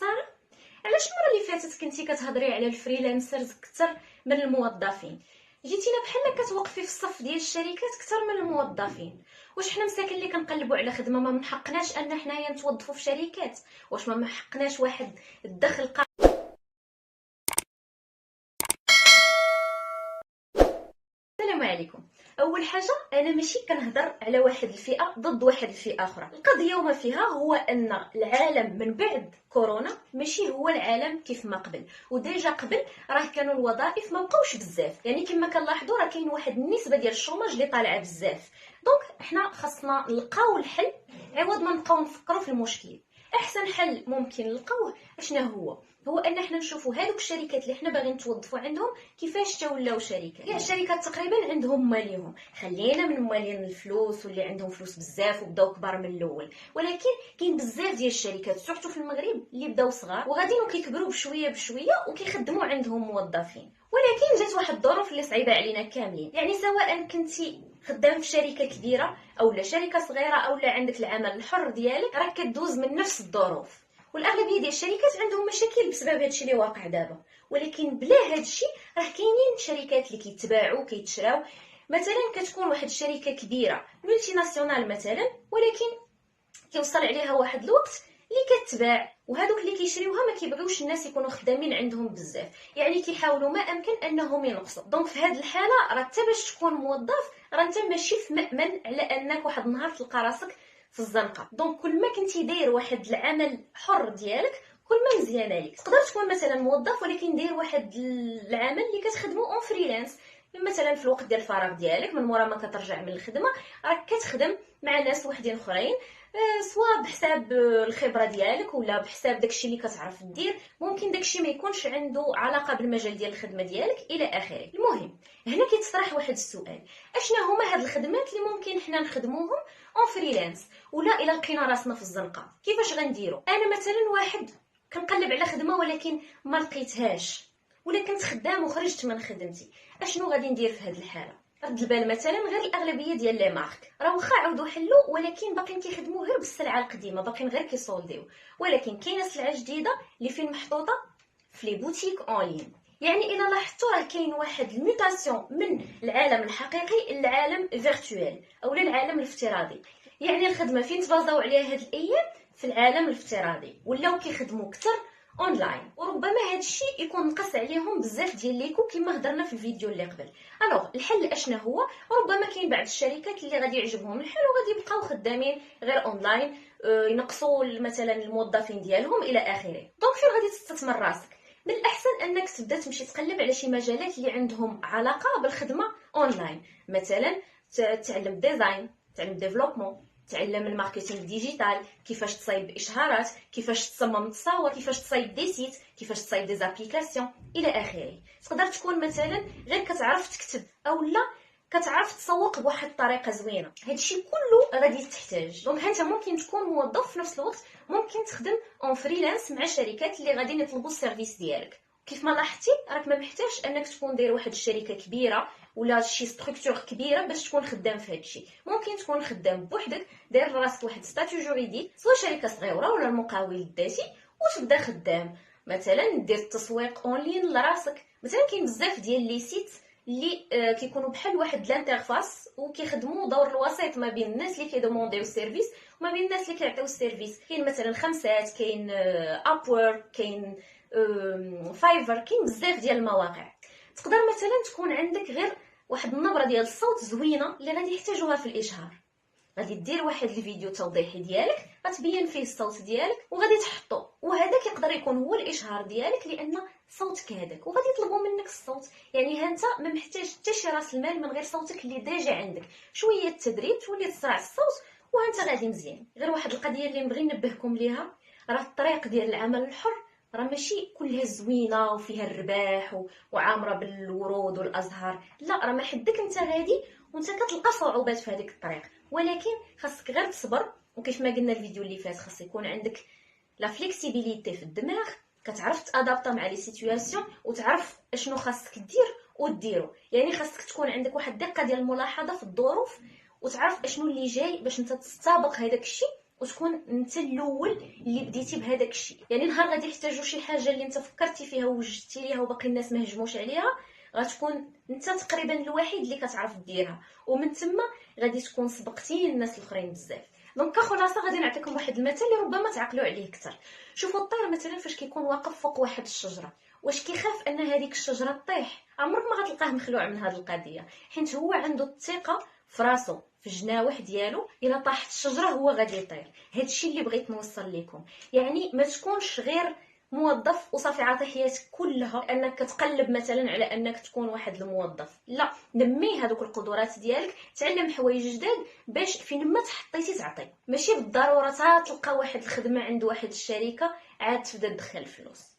ساره، علاش المره اللي فاتت كنتي كتهضري على الفريلانسرز اكثر من الموظفين؟ جيتينا بحال كتوقفي في الصف ديال الشركات اكثر من الموظفين. واش حنا مساكن اللي كنقلبوا على خدمه ما منحقناش ان حنايا نتوظفوا في شركات؟ واش ما محقناش واحد الدخل السلام عليكم. اول حاجه انا ماشي كنهضر على واحد الفئه ضد واحد الفئه اخرى. القضيه وما فيها هو ان العالم من بعد كورونا ماشي هو العالم كيف ما قبل، وديجا قبل راه كانوا الوظائف ما بقاوش بزاف، يعني كما كنلاحظوا راه كاين واحد النسبه ديال الشوماج اللي طالعه بزاف. دونك حنا خاصنا نلقاو الحل عوض ما نبقاو نفكروا في المشكل. احسن حل ممكن نلقاوه اشنا هو ان احنا نشوفوا هذوك الشركات اللي حنا باغيين نتوظفوا عندهم كيفاش تولاو شركات. كاع الشركات تقريبا عندهم ماليهم، خلينا من مالين الفلوس واللي عندهم فلوس بزاف وبداو كبار من الاول، ولكن كاين بزاف ديال الشركات سورتو في المغرب اللي بداو صغار وغاديين كيكبروا بشويه بشويه وكيخدموا عندهم موظفين. ولكن جات واحد الظروف اللي صعيبه علينا كاملين، يعني سواء كنتي خدام في شركه كبيره او لا شركه صغيره او لا عندك العمل الحر ديالك، راك كدوز من نفس الظروف. والاغلبيه ديال الشركات عندهم مشاكل بسبب هادشي اللي واقع دابا، ولكن بلا هادشي راه كاينين شركات اللي كيتباعوا كيتشراو. مثلا كتكون واحد الشركه كبيره ملتي ناسيونال مثلا، ولكن كيوصل عليها واحد الوقت اللي كتباع، وهذوك اللي كيشريوها ما كيبغيوش الناس يكونوا خدامين عندهم بزاف، يعني كيحاولوا ما امكن انهم ينقصوا. دونك في هذه الحاله راه حتى باش تكون موظف راه انت ماشي في مأمن على انك واحد النهار تلقى راسك في الزنقه. دونك كل ما كنتي داير واحد العمل حر ديالك كل ما مزيان عليك. تقدر تكون مثلا موظف ولكن داير واحد العمل اللي كتخدمو اون فريلانس، مثلا في الوقت ديال الفراغ ديالك من مورا ما كترجع من الخدمه راك كتخدم مع ناس وحدين اخرين، سواء بحساب الخبره ديالك ولا بحساب داكشي اللي كتعرف دير. ممكن داكشي ما يكونش عنده علاقه بالمجال ديال الخدمه ديالك الى اخره. المهم هنا كيتطرح واحد السؤال، اشنا هما هاد الخدمات اللي ممكن حنا نخدموهم اون فريلانس ولا الا لقينا راسنا في الزنقه كيفاش غنديروا؟ انا مثلا واحد كنقلب على خدمه ولكن ما لقيتهاش، ولا كنت خدام وخرجت من خدمتي، اشنو غادي ندير في هذه الحاله؟ رد البال مثلا غير الاغلبيه ديال لي مارك راه واخا عاودوا حلوا ولكن باقيين كيخدموا غير بالسلعه القديمه، باقيين غير كيسولديو، ولكن كاينه سلعه جديده اللي فين محطوطه في لي بوتيك اون لين. يعني الا لاحظتوا راه كاين واحد الميوتاسيون من العالم الحقيقي للعالم فيرتوال او للعالم الافتراضي. يعني الخدمه فين تبازاو عليها هاد الايام في العالم الافتراضي، ولاو كيخدموا اكثر اونلاين، وربما هذا الشيء يكون نقص عليهم بزاف ديال ليكو كما هضرنا في الفيديو اللي قبل. الوغ الحل اشنا هو؟ ربما كاين بعض الشركات اللي غادي يعجبهم الحل وغادي يبقاو خدامين غير اونلاين، ينقصوا مثلا الموظفين ديالهم الى اخره. دونك فين غادي تستثمر راسك؟ من الاحسن انك تبدا تمشي تقلب على شي مجالات اللي عندهم علاقه بالخدمه اونلاين، مثلا تعلم ديزاين، تعلم ديفلوبمون، تعلم الماركتينغ ديجيتال، كيفاش تصايب اشهارات، كيفاش تصمم تصاور، كيفاش تصايب دي سيت، كيفاش تصايب دي زابليكاسيون الى اخره. تقدر تكون مثلا غير كتعرف تكتب او لا كتعرف تسوق بواحد الطريقه زوينه. هادشي كله غادي تحتاج. دونك انت ممكن تكون موظف في نفس الوقت ممكن تخدم اون فريلانس مع شركات اللي غادي يطلبوا السيرفيس ديالك. كيف ما لاحظتي راك ما محتاجش انك تكون داير واحد الشركه كبيره ولا شي ستركتور كبيره باش تكون خدام في هادشي. ممكن تكون خدام بوحدك داير راسك واحد ستاتيو جوريديك سواء شركه صغيره ولا المقاول الذاتي وتبدا خدام، مثلا دير التسويق اون لين لراسك. مثلا كاين بزاف ديال لي سيت اللي كيكونوا بحال واحد الانترفاس وكيخدموا دور الوسيط ما بين الناس اللي كيدومونديو السيرفيس وما بين الناس اللي كيعطيو السيرفيس. كاين مثلا خمسات، كاين ابورك، كاين فايفر، كاين بزاف ديال المواقع. تقدر مثلا تكون عندك غير واحد النبره ديال الصوت زوينه اللي غادي يحتاجوها في الاشهار، غادي دير واحد الفيديو توضيحي ديالك غتبين فيه الصوت ديالك وغادي تحطو، وهذا كيقدر يكون هو الاشهار ديالك لان صوتك هذاك وغادي يطلبوا منك الصوت. يعني ها انت ما محتاج حتى شي راس المال من غير صوتك اللي ديجا عندك، شويه التدريب تولي تسرع الصوت وانت غادي مزيان. غير واحد القضيه اللي نبغي ننبهكم ليها، راه الطريق ديال العمل الحر راه ماشي كلها زوينه وفيها الرباح وعامره بالورود والازهار، لا راه ما حدك انت غادي وانت كتلقى صعوبات في هذيك الطريق، ولكن خاصك غير تصبر. وكيف ما قلنا الفيديو اللي فات خاص يكون عندك لا فليكسيبيليتي في الدماغ، كتعرف تادابطا مع لي سيتوياسيون وتعرف اشنو خاصك دير وديرو. يعني خاصك تكون عندك واحد الدقه ديال الملاحظه في الظروف وتعرف اشنو اللي جاي باش انت تستابق هذاك الشيء وتكون انت الاول اللي بديتي بهذاك الشيء. يعني نهار غادي يحتاجوا شي حاجه اللي انت فكرتي فيها ووجدتي ليها وباقي الناس ما هجموش عليها، غتكون انت تقريبا الوحيد اللي كتعرف ديرها، ومن ثم غادي تكون سبقتي الناس الاخرين بزاف. دونك كخلاصه غادي نعطيكم واحد المثل اللي ربما تعقلوا عليه اكثر. شوفوا الطير مثلا فاش كيكون واقف فوق واحد الشجره، واش كيخاف ان هذيك الشجره تطيح؟ عمرك ما غتلقاه مخلوع من هذه القضيه، حيت هو عنده الثقه في راسو، في الجناوح ديالو. الا طاحت الشجره هو غادي يطير. هادشي اللي بغيت نوصل لكم. يعني ما تكونش غير موظف وصافي عاطي حياتك كلها انك كتقلب مثلا على انك تكون واحد الموظف. لا، نمي هذوك القدرات ديالك، تعلم حوايج جداد باش فين ما تحطيتي تعطي. ماشي بالضروره تلقى واحد الخدمه عند واحد الشركه عاد تبدا تدخل فلوس.